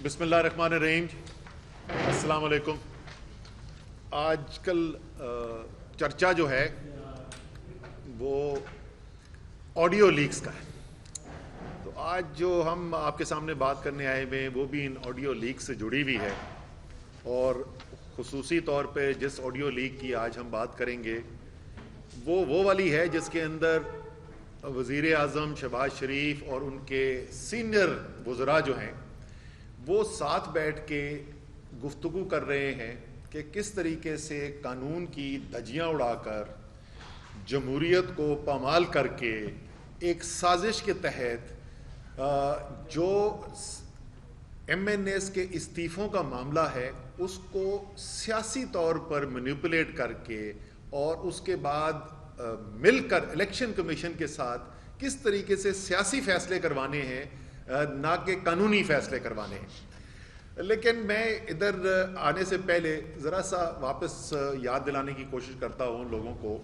بسم اللہ الرحمن الرحیم. السلام علیکم. آج کل چرچا جو ہے وہ آڈیو لیکس کا ہے. تو آج جو ہم آپ کے سامنے بات کرنے آئے ہوئے ہیں وہ بھی ان آڈیو لیکس سے جڑی ہوئی ہے, اور خصوصی طور پہ جس آڈیو لیک کی آج ہم بات کریں گے وہ والی ہے جس کے اندر وزیر اعظم شہباز شریف اور ان کے سینئر وزراء جو ہیں وہ ساتھ بیٹھ کے گفتگو کر رہے ہیں کہ کس طریقے سے قانون کی دھجیاں اڑا کر جمہوریت کو پامال کر کے ایک سازش کے تحت جو ایم این ایز کے استعفوں کا معاملہ ہے اس کو سیاسی طور پر مینیپولیٹ کر کے اور اس کے بعد مل کر الیکشن کمیشن کے ساتھ کس طریقے سے سیاسی فیصلے کروانے ہیں نہ کہ قانونی فیصلے کروانے ہیں. لیکن میں ادھر آنے سے پہلے ذرا سا واپس یاد دلانے کی کوشش کرتا ہوں لوگوں کو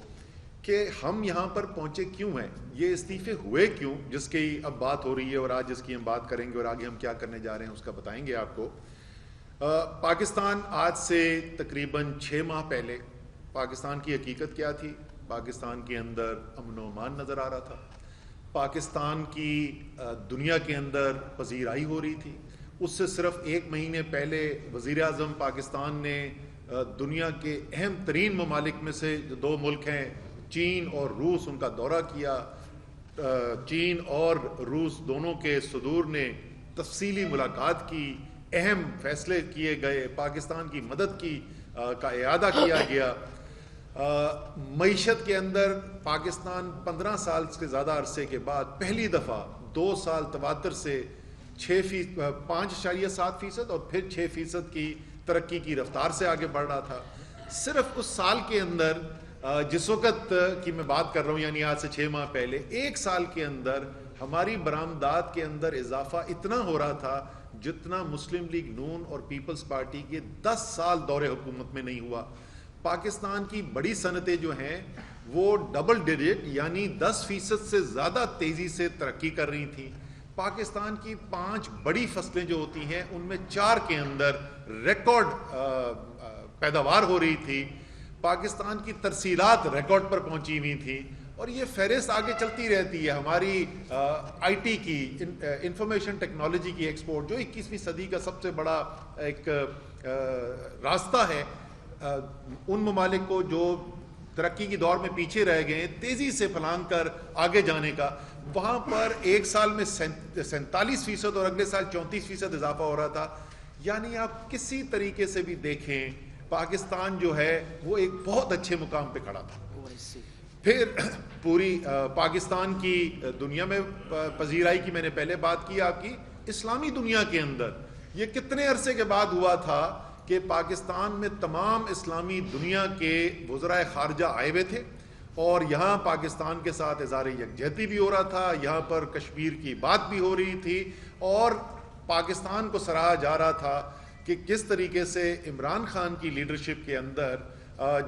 کہ ہم یہاں پر پہنچے کیوں ہیں, یہ استعفے ہوئے کیوں, جس کی اب بات ہو رہی ہے اور آج جس کی ہم بات کریں گے اور آگے ہم کیا کرنے جا رہے ہیں اس کا بتائیں گے آپ کو. پاکستان آج سے تقریباً 6 ماہ پہلے پاکستان کی حقیقت کیا تھی؟ پاکستان کے اندر امن و امان نظر آ رہا تھا. پاکستان کی دنیا کے اندر پذیرائی ہو رہی تھی. اس سے صرف 1 مہینے پہلے وزیر اعظم پاکستان نے دنیا کے اہم ترین ممالک میں سے جو 2 ملک ہیں چین اور روس, ان کا دورہ کیا. چین اور روس دونوں کے صدور نے تفصیلی ملاقات کی, اہم فیصلے کیے گئے, پاکستان کی مدد کی کا اعادہ کیا گیا. معیشت کے اندر پاکستان 15 سال سے زیادہ عرصے کے بعد پہلی دفعہ 2 سال تواتر سے 5.7% اور پھر 6% کی ترقی کی رفتار سے آگے بڑھ رہا تھا. صرف اس سال کے اندر جس وقت کی میں بات کر رہا ہوں یعنی آج سے 6 ماہ پہلے 1 سال کے اندر ہماری برآمدات کے اندر اضافہ اتنا ہو رہا تھا جتنا مسلم لیگ نون اور پیپلز پارٹی کے 10 سال دور حکومت میں نہیں ہوا. پاکستان کی بڑی صنعتیں جو ہیں وہ ڈبل ڈیجٹ یعنی 10% سے زیادہ تیزی سے ترقی کر رہی تھیں. پاکستان کی 5 بڑی فصلیں جو ہوتی ہیں ان میں 4 کے اندر ریکارڈ پیداوار ہو رہی تھی. پاکستان کی ترسیلات ریکارڈ پر پہنچی ہوئی تھی, اور یہ فہرست آگے چلتی رہتی ہے. ہماری آئی ٹی کی انفارمیشن ٹیکنالوجی کی ایکسپورٹ جو 21ویں صدی کا سب سے بڑا ایک راستہ ہے ان ممالک کو جو ترقی کی دور میں پیچھے رہ گئے تیزی سے پھلانگ کر آگے جانے کا, وہاں پر 1 سال میں 47% اور اگلے سال 34% اضافہ ہو رہا تھا. یعنی آپ کسی طریقے سے بھی دیکھیں پاکستان جو ہے وہ ایک بہت اچھے مقام پہ کھڑا تھا. پھر پوری پاکستان کی دنیا میں پذیرائی کی میں نے پہلے بات کی آپ کی. اسلامی دنیا کے اندر یہ کتنے عرصے کے بعد ہوا تھا کہ پاکستان میں تمام اسلامی دنیا کے وزرائے خارجہ آئے ہوئے تھے اور یہاں پاکستان کے ساتھ اظہار یکجہتی بھی ہو رہا تھا, یہاں پر کشمیر کی بات بھی ہو رہی تھی, اور پاکستان کو سراہا جا رہا تھا کہ کس طریقے سے عمران خان کی لیڈرشپ کے اندر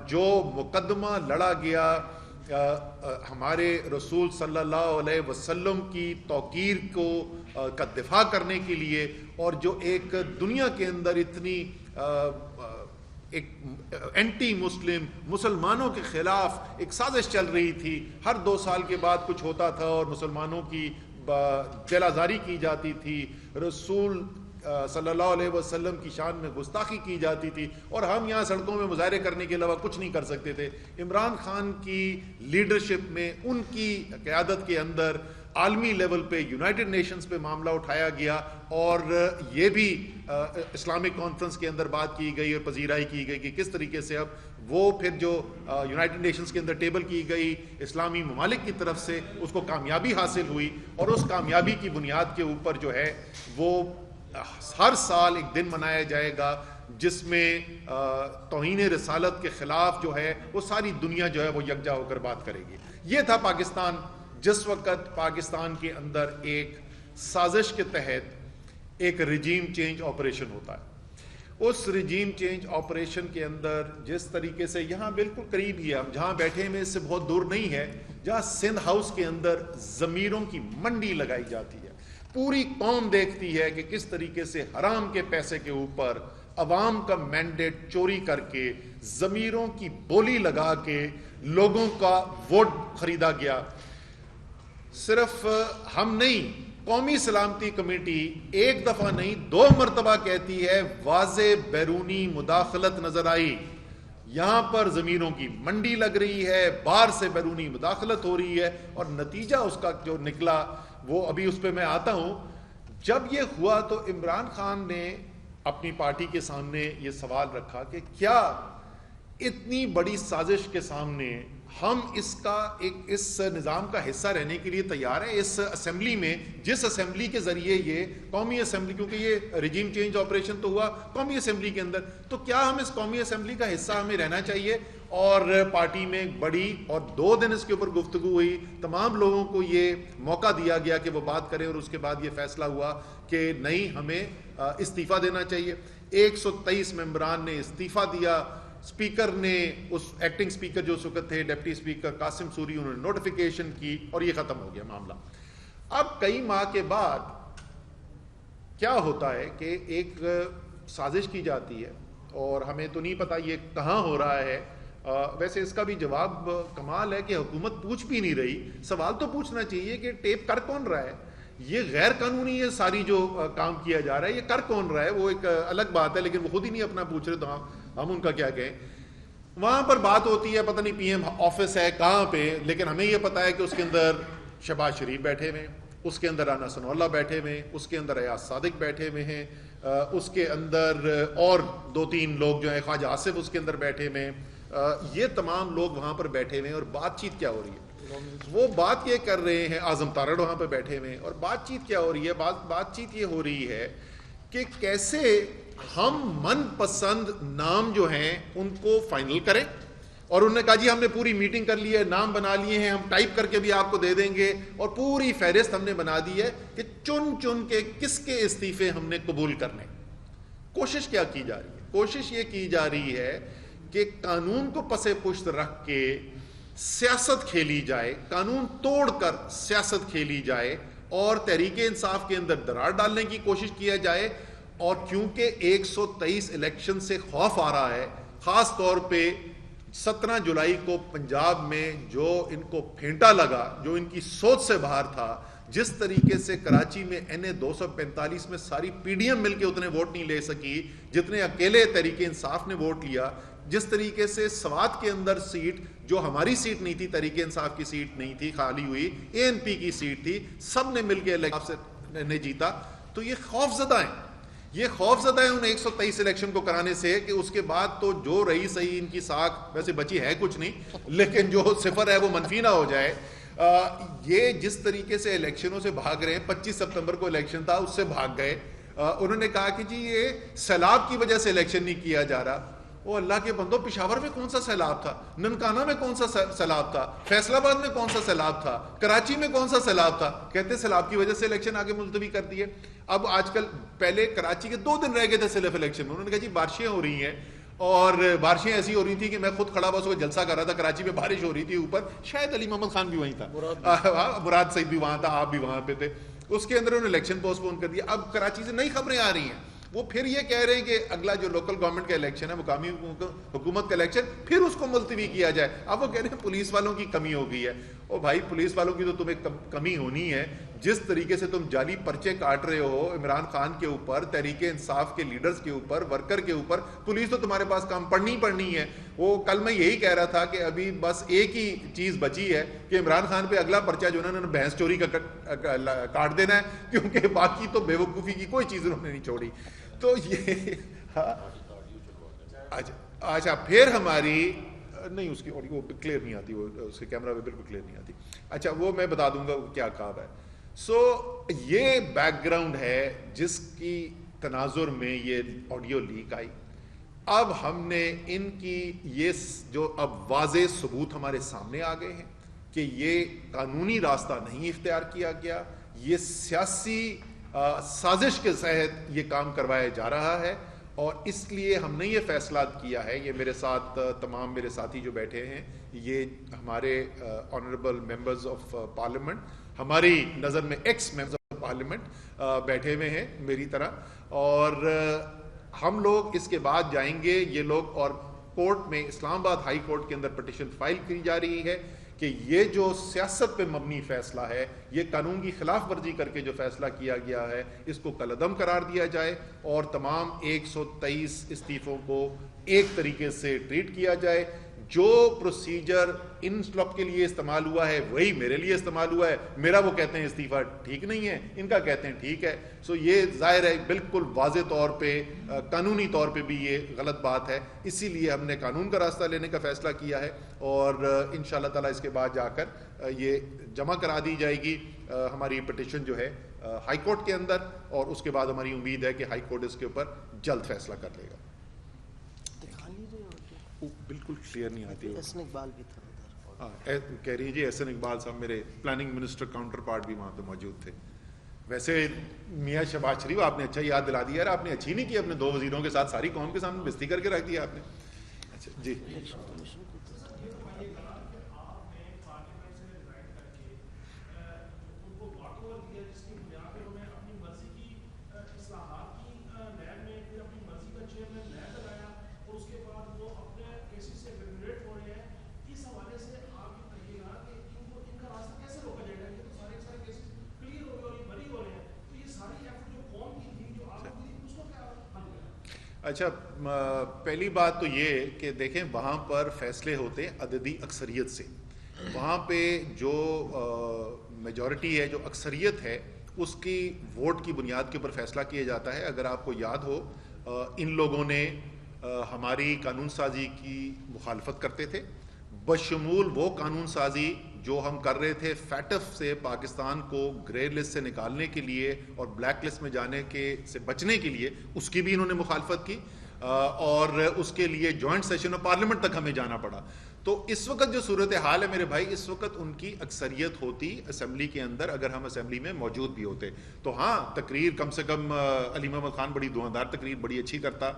جو مقدمہ لڑا گیا ہمارے رسول صلی اللہ علیہ وسلم کی توقیر کو کا دفاع کرنے کے لیے, اور جو ایک دنیا کے اندر اتنی ایک اینٹی مسلم مسلمانوں کے خلاف ایک سازش چل رہی تھی, ہر 2 سال کے بعد کچھ ہوتا تھا اور مسلمانوں کی جیل آزاری کی جاتی تھی, رسول صلی اللہ علیہ وسلم کی شان میں گستاخی کی جاتی تھی, اور ہم یہاں سڑکوں میں مظاہرے کرنے کے علاوہ کچھ نہیں کر سکتے تھے. عمران خان کی لیڈرشپ میں ان کی قیادت کے اندر عالمی لیول پہ یونائٹڈ نیشنز پہ معاملہ اٹھایا گیا, اور یہ بھی اسلامک کانفرنس کے اندر بات کی گئی اور پذیرائی کی گئی کہ کس طریقے سے اب وہ پھر جو یونائٹڈ نیشنز کے اندر ٹیبل کی گئی اسلامی ممالک کی طرف سے اس کو کامیابی حاصل ہوئی, اور اس کامیابی کی بنیاد کے اوپر جو ہے وہ ہر سال ایک دن منایا جائے گا جس میں توہین رسالت کے خلاف جو ہے وہ ساری دنیا جو ہے وہ یکجا ہو کر بات کرے گی. یہ تھا پاکستان جس وقت پاکستان کے اندر ایک سازش کے تحت ایک رجیم چینج آپریشن ہوتا ہے. اس رجیم چینج آپریشن کے اندر جس طریقے سے یہاں بالکل قریب ہی ہے, ہم جہاں بیٹھے ہیں اس سے بہت دور نہیں ہے, جہاں سندھ ہاؤس کے اندر ضمیروں کی منڈی لگائی جاتی ہے, پوری قوم دیکھتی ہے کہ کس طریقے سے حرام کے پیسے کے اوپر عوام کا مینڈیٹ چوری کر کے ضمیروں کی بولی لگا کے لوگوں کا ووٹ خریدا گیا. صرف ہم نہیں، قومی سلامتی کمیٹی ایک دفعہ نہیں 2 مرتبہ کہتی ہے واضح بیرونی مداخلت نظر آئی. یہاں پر زمینوں کی منڈی لگ رہی ہے، باہر سے بیرونی مداخلت ہو رہی ہے، اور نتیجہ اس کا جو نکلا وہ ابھی اس پہ میں آتا ہوں. جب یہ ہوا تو عمران خان نے اپنی پارٹی کے سامنے یہ سوال رکھا کہ کیا اتنی بڑی سازش کے سامنے ہم اس نظام کا حصہ رہنے کے لیے تیار ہیں؟ اس اسمبلی میں، جس اسمبلی کے ذریعے یہ قومی اسمبلی، کیونکہ یہ رجیم چینج آپریشن تو ہوا قومی اسمبلی کے اندر، تو کیا ہم اس قومی اسمبلی کا حصہ ہمیں رہنا چاہیے؟ اور پارٹی میں بڑی، اور 2 دن اس کے اوپر گفتگو ہوئی، تمام لوگوں کو یہ موقع دیا گیا کہ وہ بات کریں، اور اس کے بعد یہ فیصلہ ہوا کہ نہیں، ہمیں استعفیٰ دینا چاہیے. 123 ممبران نے استعفیٰ دیا. اسپیکر نے، اس ایکٹنگ اسپیکر جو اس وقت تھے ڈپٹی اسپیکر قاسم سوری، انہوں نے نوٹیفیکیشن کی اور یہ ختم ہو گیا معاملہ. اب کئی ماہ کے بعد کیا ہوتا ہے کہ ایک سازش کی جاتی ہے، اور ہمیں تو نہیں پتا یہ کہاں ہو رہا ہے. ویسے اس کا بھی جواب کمال ہے کہ حکومت پوچھ بھی نہیں رہی. سوال تو پوچھنا چاہیے کہ ٹیپ کر کون رہا ہے؟ یہ غیر قانونی ہے ساری جو کام کیا جا رہا ہے، یہ کر کون رہا ہے؟ وہ ایک الگ بات ہے، لیکن وہ خود ہی نہیں اپنا پوچھ رہے تو ہم ان کا کیا کہیں. وہاں پر بات ہوتی ہے، پتہ نہیں پی ایم آفس ہے کہاں پہ، لیکن ہمیں یہ پتا ہے کہ اس کے اندر شہباز شریف بیٹھے ہوئے، اس کے اندر رانا ثناء اللہ بیٹھے ہوئے، اس کے اندر ایاز صادق بیٹھے ہوئے ہیں، اس کے اندر اور 2-3 لوگ جو ہیں، خواجہ آصف اس کے اندر بیٹھے ہوئے ہیں. یہ تمام لوگ وہاں پر بیٹھے ہوئے ہیں، اور بات چیت کیا ہو رہی ہے؟ وہ بات یہ کر رہے ہیں، اعظم تارڑ وہاں پہ بیٹھے ہوئے ہیں، اور بات چیت کیا ہو رہی ہے؟ بات چیت یہ ہو رہی ہے کہ کیسے ہم من پسند نام جو ہیں ان کو فائنل کریں. اور انہوں نے کہا جی ہم نے پوری میٹنگ کر لی ہے، نام بنا لیے ہیں، ہم ٹائپ کر کے بھی آپ کو دے دیں گے، اور پوری فہرست ہم نے بنا دی ہے کہ چن کے کس کے استعفے ہم نے قبول کرنے. کوشش کیا کی جا رہی ہے؟ کوشش یہ کی جا رہی ہے کہ قانون کو پسے پشت رکھ کے سیاست کھیلی جائے، قانون توڑ کر سیاست کھیلی جائے، اور تحریک انصاف کے اندر درار ڈالنے کی کوشش کیا جائے. اور کیونکہ 123 الیکشن سے خوف آ رہا ہے، خاص طور پہ 17 جولائی کو پنجاب میں جو ان کو پھینٹا لگا، جو ان کی سوچ سے باہر تھا، جس طریقے سے کراچی میں NA 245 میں ساری PDM مل کے اتنے ووٹ نہیں لے سکی جتنے اکیلے تحریک انصاف نے ووٹ لیا، جس طریقے سے سوات کے اندر سیٹ جو ہماری سیٹ نہیں تھی، تحریک انصاف کی سیٹ نہیں تھی، خالی ہوئی ANP کی سیٹ تھی، سب نے مل کے الیکشن نے جیتا. تو یہ خوف زدہ ہیں، یہ خوف زدہ ہے ان 123 الیکشن کو کرانے سے کہ اس کے بعد تو جو رہی صحیح ان کی ساکھ ویسے بچی ہے کچھ نہیں، لیکن جو صفر ہے وہ منفی نہ ہو جائے. یہ جس طریقے سے الیکشنوں سے بھاگ رہے ہیں، 25 ستمبر کو الیکشن تھا، اس سے بھاگ گئے. انہوں نے کہا کہ جی یہ سیلاب کی وجہ سے الیکشن نہیں کیا جا رہا. وہ اللہ کے بندو، پشاور میں کون سا سیلاب تھا؟ ننکانہ میں کون سا سیلاب تھا؟ فیصل آباد میں کون سا سیلاب تھا؟ کراچی میں کون سا سیلاب تھا؟ کہتے سیلاب کی وجہ سے الیکشن آگے ملتوی کر دیے. اب آج کل، پہلے کراچی کے 2 دن رہ گئے تھے صرف الیکشن میں، انہوں نے کہا جی بارشیں ہو رہی ہیں، اور بارشیں ایسی ہو رہی تھی کہ میں خود کھڑا بس وہ جلسہ کر رہا تھا، کراچی میں بارش ہو رہی تھی اوپر، شاید علی محمد خان بھی وہیں تھا، مراد سعید بھی وہاں تھا، آپ بھی وہاں پہ تھے. اس کے اندر انہوں نے الیکشن پوسٹ پون کر دیا. اب کراچی سے نئی خبریں آ رہی ہیں، وہ پھر یہ کہہ رہے ہیں کہ اگلا جو لوکل گورنمنٹ کا الیکشن ہے، مقامی حکومت کا الیکشن، پھر اس کو ملتوی کیا جائے. اب وہ کہہ رہے ہیں پولیس والوں کی کمی ہو گئی ہے. او بھائی، پولیس والوں کی تو تمہیں کمی ہونی ہے. جس طریقے سے تم جعلی پرچے کاٹ رہے ہو عمران خان کے اوپر، تحریک انصاف کے لیڈرز کے اوپر، ورکر کے اوپر، پولیس تو تمہارے پاس کام پڑنی ہے. وہ کل میں یہی کہہ رہا تھا کہ ابھی بس ایک ہی چیز بچی ہے کہ عمران خان پہ اگلا پرچہ جو انہوں نے بھینس چوری کا کاٹ دینا ہے، کیونکہ باقی تو بے وقوفی کی کوئی چیز انہوں نے نہیں چھوڑی. تو یہ اچھا، پھر ہماری نہیں، اس کی آڈیو کلیئر نہیں آتی، وہ اس کے کیمرہ پہ بالکل کلیئر نہیں آتی. اچھا، وہ میں بتا دوں گا کیا کہا ہے. سو یہ بیک گراؤنڈ ہے جس کی تناظر میں یہ آڈیو لیک آئی. اب ہم نے ان کی یہ جو اب واضح ثبوت ہمارے سامنے آ گئے ہیں کہ یہ قانونی راستہ نہیں اختیار کیا گیا، یہ سیاسی سازش کے تحت یہ کام کروایا جا رہا ہے. اور اس لیے ہم نے یہ فیصلہ کیا ہے، یہ میرے ساتھ تمام میرے ساتھی جو بیٹھے ہیں، یہ ہمارے آنریبل ممبرز آف پارلیمنٹ، ہماری نظر میں ایکس ممبرز آف پارلیمنٹ بیٹھے ہوئے ہیں میری طرح, اور ہم لوگ اس کے بعد جائیں گے. یہ لوگ اور کورٹ میں, اسلام آباد ہائی کورٹ کے اندر پٹیشن فائل کی جا رہی ہے کہ یہ جو سیاست پہ مبنی فیصلہ ہے, یہ قانون کی خلاف ورزی کر کے جو فیصلہ کیا گیا ہے, اس کو کالعدم قرار دیا جائے اور تمام 123 استعفوں کو ایک طریقے سے ٹریٹ کیا جائے. جو پروسیجر ان لوگ کے لیے استعمال ہوا ہے وہی میرے لیے استعمال ہوا ہے. میرا وہ کہتے ہیں استعفیٰ ٹھیک نہیں ہے, ان کا کہتے ہیں ٹھیک ہے. سو یہ ظاہر ہے بالکل واضح طور پہ, قانونی طور پہ بھی یہ غلط بات ہے. اسی لیے ہم نے قانون کا راستہ لینے کا فیصلہ کیا ہے, اور انشاءاللہ تعالیٰ اس کے بعد جا کر یہ جمع کرا دی جائے گی ہماری پٹیشن جو ہے ہائی کورٹ کے اندر, اور اس کے بعد ہماری امید ہے کہ ہائی کورٹ اس کے اوپر جلد فیصلہ کر لے گا. بالکل کلیئر نہیں آتی. احسن اقبال بھی تھا کہہ رہی جی, احسن اقبال صاحب میرے پلاننگ منسٹر کاؤنٹر پارٹ بھی وہاں پہ موجود تھے. ویسے میاں شہباز شریف آپ نے اچھا یاد دلا دیا, آپ نے اچھی نہیں کی, اپنے 2 وزیروں کے ساتھ ساری قوم کے سامنے بےزتی کر کے رکھ دیا آپ نے. اچھا جی, اچھا پہلی بات تو یہ کہ دیکھیں وہاں پر فیصلے ہوتے ہیں عددی اکثریت سے. وہاں پہ جو میجورٹی ہے, جو اکثریت ہے, اس کی ووٹ کی بنیاد کے اوپر فیصلہ کیا جاتا ہے. اگر آپ کو یاد ہو, ان لوگوں نے ہماری قانون سازی کی مخالفت کرتے تھے, بشمول وہ قانون سازی جو ہم کر رہے تھے فیٹف سے پاکستان کو گرے لسٹ سے نکالنے کے لیے اور بلیک لسٹ میں جانے کے سے بچنے کے لیے, اس کی بھی انہوں نے مخالفت کی, اور اس کے لیے جوائنٹ سیشن آف پارلیمنٹ تک ہمیں جانا پڑا. تو اس وقت جو صورتحال ہے میرے بھائی, اس وقت ان کی اکثریت ہوتی اسمبلی کے اندر, اگر ہم اسمبلی میں موجود بھی ہوتے تو ہاں تقریر کم سے کم علی محمد خان بڑی دھواندار تقریر بڑی اچھی کرتا,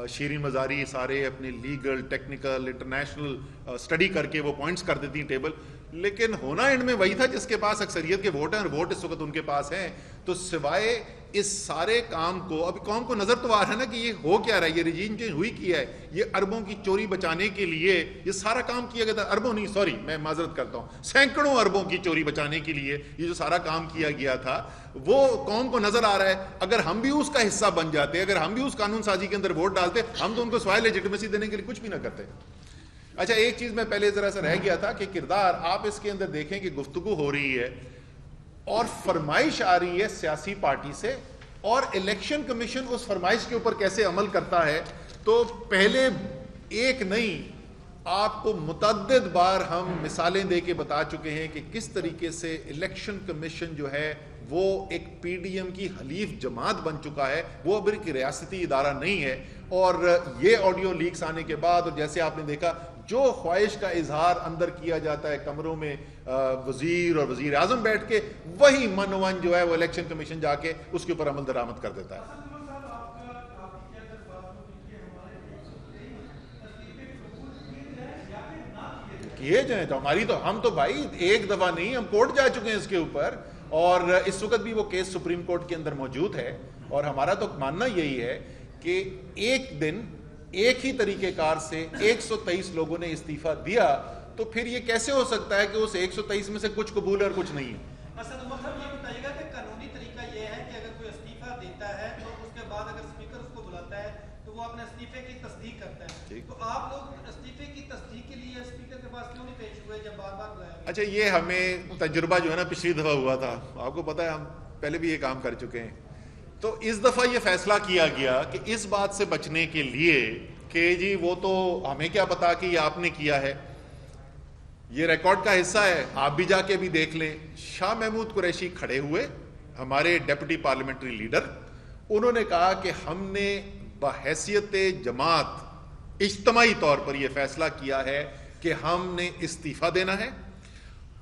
شیرین مزاری سارے اپنے لیگل ٹیکنیکل انٹرنیشنل اسٹڈی کر کے وہ پوائنٹس کر دیتی ٹیبل. لیکن ہونا اینڈ میں وہی تھا جس کے پاس اکثریت کے ووٹ ہیں, اور ووٹ اس وقت ان کے پاس ہیں. تو سوائے اس سارے کام کو, ابھی قوم کو نظر تو آ رہا ہے نا کہ یہ ہو کیا رہا ہے, یہ رجیم چینج ہوئی کیا ہے, یہ اربوں کی چوری بچانے کے لیے یہ سارا کام کیا گیا تھا. اربوں نہیں, سوری میں معذرت کرتا ہوں, سینکڑوں اربوں کی چوری بچانے کے لیے یہ جو سارا کام کیا گیا تھا, وہ قوم کو نظر آ رہا ہے. اگر ہم بھی اس کا حصہ بن جاتے, اگر ہم بھی اس قانون سازی کے اندر ووٹ ڈالتے, ہم تو ان کو سوائے لیجٹمیسی دینے کے لیے کچھ بھی نہ کرتے. اچھا ایک چیز میں پہلے ذرا سا رہ گیا تھا کہ کردار, آپ اس کے اندر دیکھیں کہ گفتگو ہو رہی ہے اور فرمائش آ رہی ہے سیاسی پارٹی سے, اور الیکشن کمیشن اس فرمائش کے اوپر کیسے عمل کرتا ہے. تو پہلے ایک نہیں, آپ کو متعدد بار ہم مثالیں دے کے بتا چکے ہیں کہ کس طریقے سے الیکشن کمیشن جو ہے وہ ایک پی ڈی ایم کی حلیف جماعت بن چکا ہے, وہ اب ایک ریاستی ادارہ نہیں ہے. اور یہ آڈیو لیکس آنے کے بعد, اور جیسے آپ نے دیکھا جو خواہش کا اظہار اندر کیا جاتا ہے کمروں میں وزیر اور وزیر اعظم بیٹھ کے, وہی منوان جو ہے وہ الیکشن کمیشن جا کے اس کے اوپر عمل درآمد کر دیتا ہے. کیے جائیں تو ہماری تو, ہم تو بھائی ایک دفعہ نہیں, ہم کورٹ جا چکے ہیں اس کے اوپر, اور اس وقت بھی وہ کیس سپریم کورٹ کے اندر موجود ہے. اور ہمارا تو ماننا یہی ہے کہ ایک دن ایک ہی طریقہ کار سے 123 لوگوں نے استعفیٰ دیا, تو پھر یہ کیسے ہو سکتا ہے کہ اس 123 میں سے کچھ قبول ہے اور کچھ نہیں ہے. اسد عمر صاحب یہ بتائیے گا کہ قانونی طریقہ یہ ہے کہ اگر کوئی استعفیٰ دیتا ہے تو اس کے بعد اگر اسپیکر اس کو بلاتا ہے تو وہ اپنے استعفے کی تصدیق کرتا ہے, تو آپ لوگ استعفے کی تصدیق کے لیے اسپیکر کے پاس کیوں نہیں پیش ہوئے جب بار بار بلایا؟ اچھا یہ ہمیں تجربہ جو ہے نا پچھلی دفعہ ہوا تھا, آپ کو پتا ہے ہم پہلے بھی یہ کام کر چکے ہیں. تو اس دفعہ یہ فیصلہ کیا گیا کہ اس بات سے بچنے کے لیے کہ جی وہ تو ہمیں کیا پتا کہ یہ آپ نے کیا ہے, یہ ریکارڈ کا حصہ ہے, آپ بھی جا کے بھی دیکھ لیں. شاہ محمود قریشی کھڑے ہوئے, ہمارے ڈیپٹی پارلیمنٹری لیڈر, انہوں نے کہا کہ ہم نے بحیثیت جماعت اجتماعی طور پر یہ فیصلہ کیا ہے کہ ہم نے استعفیٰ دینا ہے.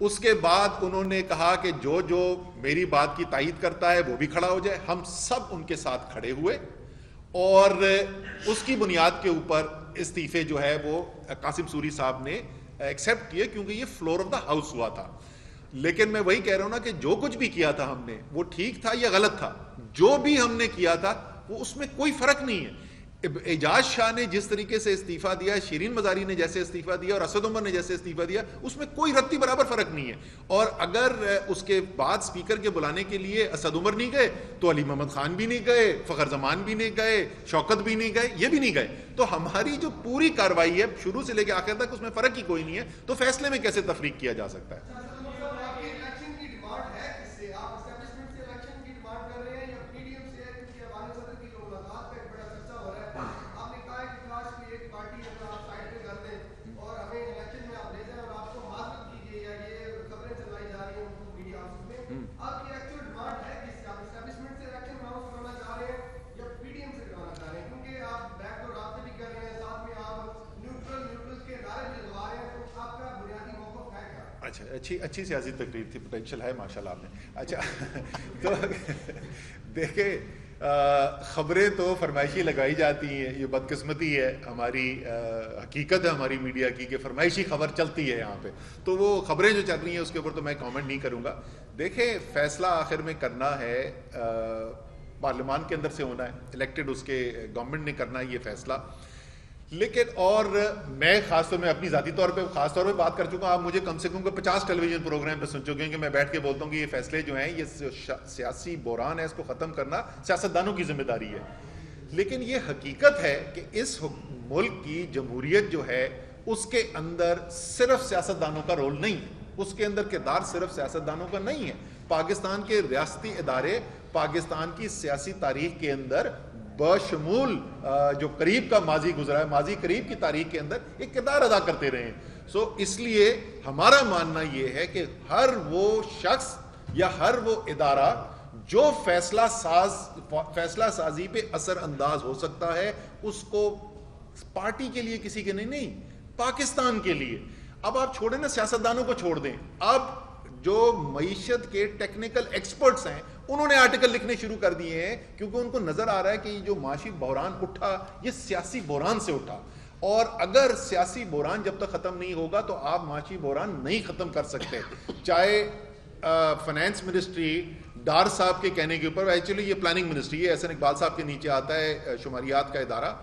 اس کے بعد انہوں نے کہا کہ جو جو میری بات کی تائید کرتا ہے وہ بھی کھڑا ہو جائے. ہم سب ان کے ساتھ کھڑے ہوئے اور اس کی بنیاد کے اوپر استعفے جو ہے وہ قاسم سوری صاحب نے ایکسیپٹ کیے, کیونکہ یہ فلور آف دا ہاؤس ہوا تھا. لیکن میں وہی کہہ رہا ہوں نا کہ جو کچھ بھی کیا تھا ہم نے وہ ٹھیک تھا یا غلط تھا. جو بھی ہم نے کیا تھا وہ اس میں کوئی فرق نہیں ہے. اعجاز شاہ نے جس طریقے سے استعفیٰ دیا, شیرین مزاری نے جیسے استعفیٰ دیا اور اسد عمر نے جیسے استعفیٰ دیا, اس میں کوئی رتی برابر فرق نہیں ہے. اور اگر اس کے بعد اسپیکر کے بلانے کے لیے اسد عمر نہیں گئے تو علی محمد خان بھی نہیں گئے, فخر زمان بھی نہیں گئے, شوکت بھی نہیں گئے, یہ بھی نہیں گئے. تو ہماری جو پوری کارروائی ہے شروع سے لے کے آخر تک اس میں فرق ہی کوئی نہیں ہے. تو فیصلے میں کیسے تفریق کیا جا سکتا ہے؟ اچھی سیاسی تقریر تھی, پوٹینشیل ہے ماشاءاللہ آپ نے. اچھا تو دیکھیں خبریں تو فرمائشی لگائی جاتی ہیں, یہ بدقسمتی ہے ہماری, حقیقت ہے ہماری میڈیا کی کہ فرمائشی خبر چلتی ہے یہاں پہ. تو وہ خبریں جو چل رہی ہیں اس کے اوپر تو میں کامنٹ نہیں کروں گا. دیکھیں فیصلہ آخر میں کرنا ہے پارلیمان کے اندر سے ہونا ہے, الیکٹڈ اس کے گورنمنٹ نے کرنا ہے یہ فیصلہ. لیکن اور میں خاص طور میں اپنی ذاتی طور پہ خاص طور پہ بات کر چکا ہوں. آپ مجھے کم سے کم 50 ٹیلی ویژن پروگرام پہ سن چکے ہیں کہ میں بیٹھ کے بولتا ہوں کہ یہ فیصلے جو ہیں یہ سیاسی بحران ہے, اس کو ختم کرنا سیاستدانوں کی ذمہ داری ہے. لیکن یہ حقیقت ہے کہ اس ملک کی جمہوریت جو ہے اس کے اندر صرف سیاستدانوں کا رول نہیں ہے, اس کے اندر کردار صرف سیاستدانوں کا نہیں ہے. پاکستان کے ریاستی ادارے پاکستان کی سیاسی تاریخ کے اندر بشمول جو قریب کا ماضی گزرا ہے, ماضی قریب کی تاریخ کے اندر ایک کردار ادا کرتے رہے ہیں. سو اس لیے ہمارا ماننا یہ ہے کہ ہر وہ شخص یا ہر وہ ادارہ جو فیصلہ سازی پہ اثر انداز ہو سکتا ہے اس کو پارٹی کے لیے کسی کے نہیں, پاکستان کے لیے. اب آپ چھوڑیں نا, سیاستدانوں کو چھوڑ دیں, اب جو معیشت کے ٹیکنیکل ایکسپرٹس ہیں انہوں نے آرٹیکل لکھنے شروع کر دیے ہیں, کیونکہ ان کو نظر آ رہا ہے کہ یہ جو معاشی بحران اٹھا یہ سیاسی بحران سے اٹھا, اور اگر سیاسی بحران جب تک ختم نہیں ہوگا تو آپ معاشی بحران نہیں ختم کر سکتے. چاہے فائنانس منسٹری ڈار صاحب کے کہنے کے اوپر, ایکچولی یہ پلاننگ منسٹری ہے, احسن اقبال صاحب کے نیچے آتا ہے شماریات کا ادارہ,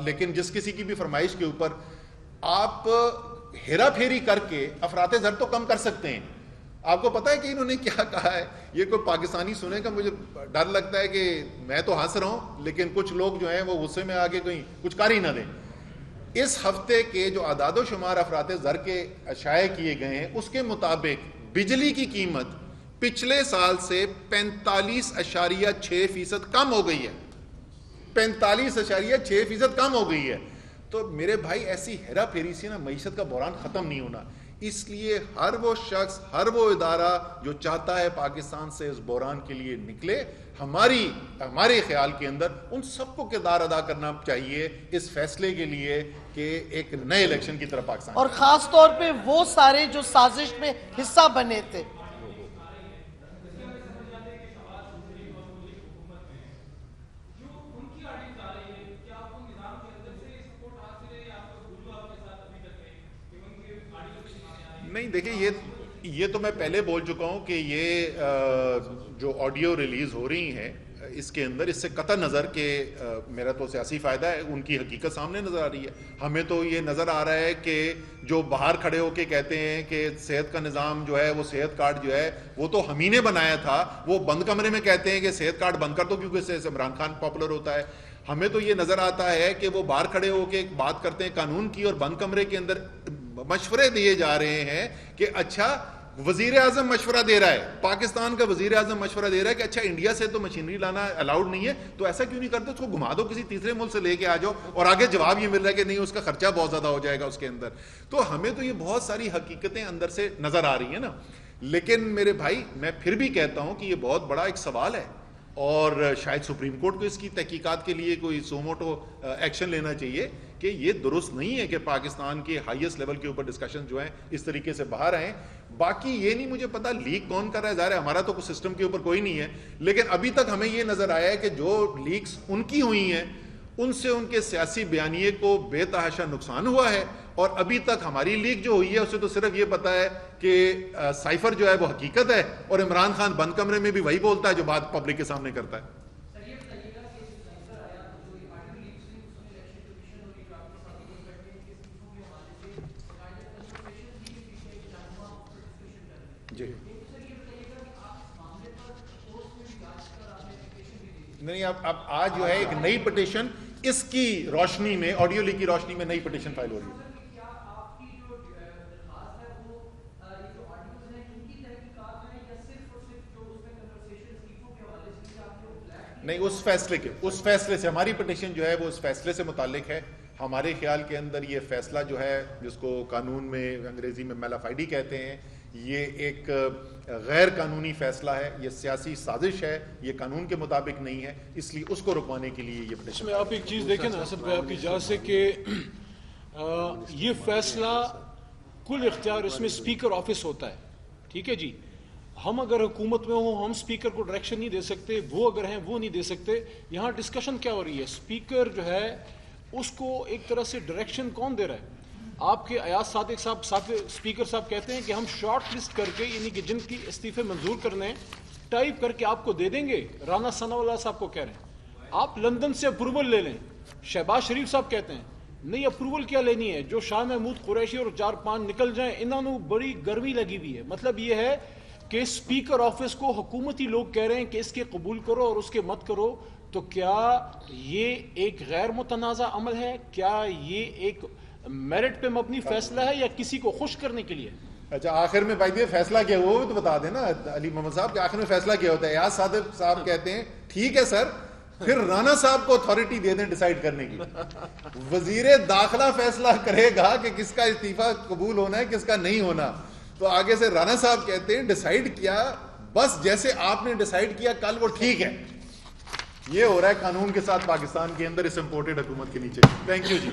لیکن جس کسی کی بھی فرمائش کے اوپر آپ ہیرا پھیری کر کے افراط زر تو کم کر سکتے ہیں. آپ کو پتا ہے کہ انہوں نے کیا کہا ہے؟ یہ کوئی پاکستانی سنے گا, مجھے ڈر لگتا ہے کہ میں تو ہنس رہا ہوں لیکن کچھ لوگ جو ہیں وہ غصے میں آگے کہیں کچھ کر ہی نہ دیں. اس ہفتے کے جو اعداد و شمار افراط زر کے شائع کیے گئے ہیں اس کے مطابق بجلی کی قیمت پچھلے سال سے 45.6% کم ہو گئی ہے, 45.6% کم ہو گئی ہے. تو میرے بھائی ایسی ہیرا پھیری سے نا معیشت کا بحران ختم نہیں ہونا. اس لیے ہر وہ شخص, ہر وہ ادارہ جو چاہتا ہے پاکستان سے اس بحران کے لیے نکلے, ہمارے خیال کے اندر ان سب کو کردار ادا کرنا چاہیے اس فیصلے کے لیے کہ ایک نئے الیکشن کی طرف پاکستان, اور خاص طور پہ وہ سارے جو سازش میں حصہ بنے تھے. نہیں دیکھیں یہ تو میں پہلے بول چکا ہوں کہ یہ جو آڈیو ریلیز ہو رہی ہیں اس کے اندر اس سے قطع نظر کہ میرا تو سیاسی فائدہ ہے, ان کی حقیقت سامنے نظر آ رہی ہے. ہمیں تو یہ نظر آ رہا ہے کہ جو باہر کھڑے ہو کے کہتے ہیں کہ صحت کا نظام جو ہے وہ صحت کارڈ جو ہے وہ تو ہم ہی نے بنایا تھا, وہ بند کمرے میں کہتے ہیں کہ صحت کارڈ بند کر دو کیونکہ اس سے عمران خان پاپولر ہوتا ہے. ہمیں تو یہ نظر آتا ہے کہ وہ باہر کھڑے ہو کے بات کرتے ہیں قانون کی اور بند کمرے کے اندر مشورے دیے جا رہے ہیں کہ اچھا وزیر اعظم مشورہ دے رہا ہے, پاکستان کا وزیر اعظم مشورہ دے رہا ہے کہ اچھا انڈیا سے تو مشینری لانا الاؤڈ نہیں ہے, تو ایسا کیوں نہیں کرتے, اس کو گھما دو کسی تیسرے ملک سے لے کے آ جاؤ, اور آگے جواب یہ مل رہا ہے کہ نہیں اس کا خرچہ بہت زیادہ ہو جائے گا اس کے اندر. تو ہمیں تو یہ بہت ساری حقیقتیں اندر سے نظر آ رہی ہیں نا. لیکن میرے بھائی میں پھر بھی کہتا ہوں کہ یہ بہت بڑا ایک سوال ہے, اور شاید سپریم کورٹ کو اس کی تحقیقات کے لیے کوئی سوموٹو ایکشن لینا چاہیے کہ یہ درست نہیں ہے کہ پاکستان کے ہائیسٹ لیول کے اوپر ڈسکشن جو ہیں اس طریقے سے باہر آئیں. باقی یہ نہیں مجھے پتا لیک کون کر رہا ہے, ظاہر ہے ہمارا تو کوئی سسٹم کے اوپر کوئی نہیں ہے, لیکن ابھی تک ہمیں یہ نظر آیا ہے کہ جو لیکس ان کی ہوئی ہیں ان سے ان کے سیاسی بیانیے کو بے تحاشا نقصان ہوا ہے، اور ابھی تک ہماری لیگ جو ہوئی ہے اسے تو صرف یہ پتا ہے کہ سائفر جو ہے وہ حقیقت ہے، اور عمران خان بند کمرے میں بھی وہی بولتا ہے جو بات پبلک کے سامنے کرتا ہے۔ جی نہیں، اب آج جو ہے ایک نئی پٹیشن اس کی روشنی میں، آڈیو لیک کی روشنی میں نئی پٹیشن فائل ہو رہی ہے۔ نہیں، اس فیصلے سے ہماری پٹیشن جو ہے وہ اس فیصلے سے متعلق ہے۔ ہمارے خیال کے اندر یہ فیصلہ جو ہے، جس کو قانون میں انگریزی میں میلافائڈی کہتے ہیں، یہ ایک غیر قانونی فیصلہ ہے، یہ سیاسی سازش ہے، یہ قانون کے مطابق نہیں ہے، اس لیے اس کو رکوانے کے لیے یہ اس پٹیشن۔ میں آپ ایک چیز دیکھیں نا حسن بھائی، آپ کی اجازت سے، کہ یہ فیصلہ کل اختیار اس میں اسپیکر آفس ہوتا ہے، ٹھیک ہے جی۔ ہم اگر حکومت میں ہوں، ہم اسپیکر کو ڈائریکشن نہیں دے سکتے، وہ اگر ہیں وہ نہیں دے سکتے۔ یہاں ڈسکشن کیا ہو رہی ہے؟ اسپیکر جو ہے اس کو ایک طرح سے ڈائریکشن کون دے رہا ہے؟ آپ کے ایاز صادق صاحب اسپیکر صاحب کہتے ہیں کہ ہم شارٹ لسٹ کر کے، یعنی کہ جن کی استعفے منظور کرنے، ٹائپ کر کے آپ کو دے دیں گے۔ رانا ثناء اللہ صاحب کو کہہ رہے ہیں آپ لندن سے اپروول لے لیں۔ شہباز شریف صاحب کہتے ہیں نہیں، اپروول کیا لینی ہے، جو شاہ محمود قریشی اور 4-5 نکل جائیں، انہوں نے بڑی گرمی لگی ہوئی ہے۔ مطلب یہ ہے کہ اسپیکر آفس کو حکومتی لوگ کہہ رہے ہیں کہ اس کے قبول کرو اور اس کے مت کرو، تو کیا یہ ایک غیر متنازع عمل ہے؟ کیا یہ ایک میرٹ پہ مبنی فیصلہ ہے، یا کسی کو خوش کرنے کے لیے؟ اچھا، آخر میں بھائی فیصلہ کیا ہوا وہ تو بتا دینا علی محمد صاحب، کہ آخر میں فیصلہ کیا ہوتا ہے؟ ایاز صادق صاحب کہتے ہیں ٹھیک ہے سر، پھر رانا صاحب کو اتھارٹی دے دیں ڈیسائیڈ کرنے کی۔ وزیر داخلہ فیصلہ کرے گا کہ کس کا استعفیٰ قبول ہونا ہے، کس کا نہیں ہونا۔ تو آگے سے رانا صاحب کہتے ہیں ڈیسائیڈ کیا، بس جیسے آپ نے ڈیسائیڈ کیا کل وہ ٹھیک ہے۔ یہ ہو رہا ہے قانون کے ساتھ پاکستان کے اندر اس امپورٹڈ حکومت کے نیچے۔ Thank you G.